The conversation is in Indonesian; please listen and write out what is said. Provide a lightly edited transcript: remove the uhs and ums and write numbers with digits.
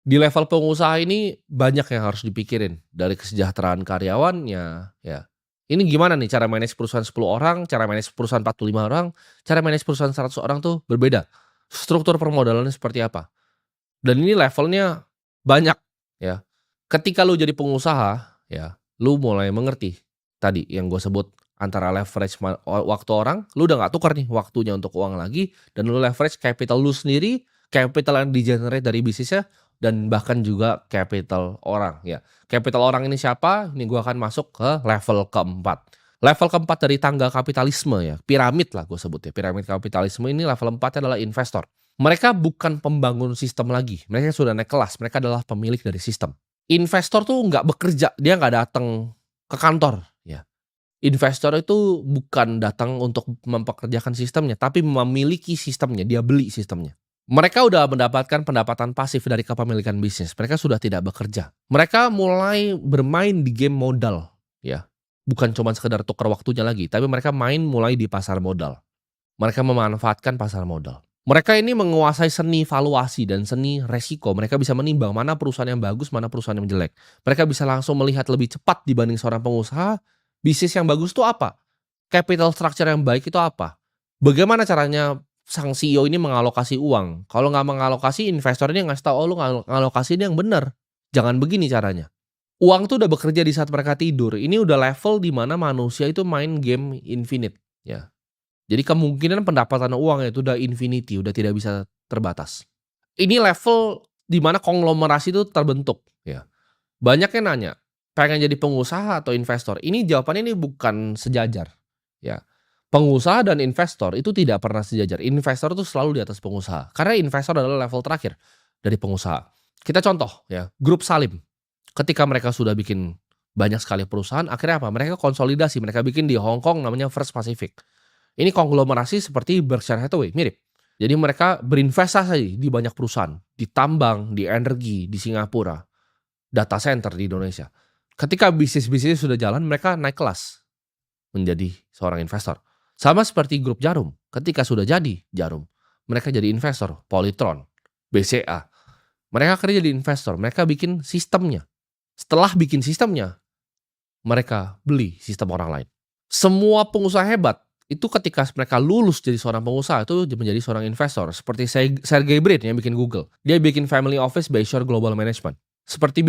Di level pengusaha ini banyak yang harus dipikirin, dari kesejahteraan karyawannya, ya. Ini gimana nih cara manage perusahaan 10 orang, cara manage perusahaan 45 orang, cara manage perusahaan 100 orang tuh berbeda. Struktur permodalannya seperti apa. Dan ini levelnya banyak, ya. Ketika lu jadi pengusaha, ya, lu mulai mengerti tadi yang gue sebut antara leverage waktu orang, lu udah nggak tukar nih waktunya untuk uang lagi, dan lu leverage capital lu sendiri, capital yang di-generate dari bisnisnya, dan bahkan juga capital orang, ya. Capital orang ini siapa? Ini gua akan masuk ke level keempat. Level keempat dari tangga kapitalisme ya, piramid lah gue sebut ya, piramid kapitalisme ini level 4 adalah investor. Mereka bukan pembangun sistem lagi, mereka sudah naik kelas, mereka adalah pemilik dari sistem. Investor tuh nggak bekerja, dia nggak datang ke kantor, ya. Investor itu bukan datang untuk mempekerjakan sistemnya, tapi memiliki sistemnya, dia beli sistemnya. Mereka udah mendapatkan pendapatan pasif dari kepemilikan bisnis, mereka sudah tidak bekerja. Mereka mulai bermain di game modal, ya. Bukan cuma sekedar tukar waktunya lagi, tapi mereka main mulai di pasar modal. Mereka memanfaatkan pasar modal. Mereka ini menguasai seni valuasi dan seni resiko. Mereka bisa menimbang mana perusahaan yang bagus, mana perusahaan yang jelek. Mereka bisa langsung melihat lebih cepat dibanding seorang pengusaha, bisnis yang bagus itu apa? Capital structure yang baik itu apa? Bagaimana caranya sang CEO ini mengalokasi uang? Kalau nggak mengalokasi, investor ini ngasih tahu, "Oh, lu ngalokasi ini yang benar. Jangan begini caranya." Uang tuh udah bekerja di saat mereka tidur. Ini udah level di mana manusia itu main game infinite, ya. Jadi kemungkinan pendapatan uang itu udah infinity, udah tidak bisa terbatas. Ini level di mana konglomerasi itu terbentuk, ya. Banyak yang nanya, pengen jadi pengusaha atau investor? Ini jawabannya ini bukan sejajar, ya. Pengusaha dan investor itu tidak pernah sejajar. Investor itu selalu di atas pengusaha. Karena investor adalah level terakhir dari pengusaha. Kita contoh ya, Grup Salim. Ketika mereka sudah bikin banyak sekali perusahaan, akhirnya apa? Mereka konsolidasi, mereka bikin di Hong Kong namanya First Pacific. Ini konglomerasi seperti Berkshire Hathaway, mirip. Jadi mereka berinvestasi di banyak perusahaan, di tambang, di energi, di Singapura, data center di Indonesia. Ketika bisnis-bisnis sudah jalan, mereka naik kelas menjadi seorang investor. Sama seperti grup Jarum, ketika sudah jadi Jarum, mereka jadi investor, Polytron, BCA. Mereka kerja jadi investor, mereka bikin sistemnya. Setelah bikin sistemnya, mereka beli sistem orang lain. Semua pengusaha hebat itu ketika mereka lulus jadi seorang pengusaha itu menjadi seorang investor. Seperti Sergey Brin yang bikin Google. Dia bikin family office Berkshire Global Management. Seperti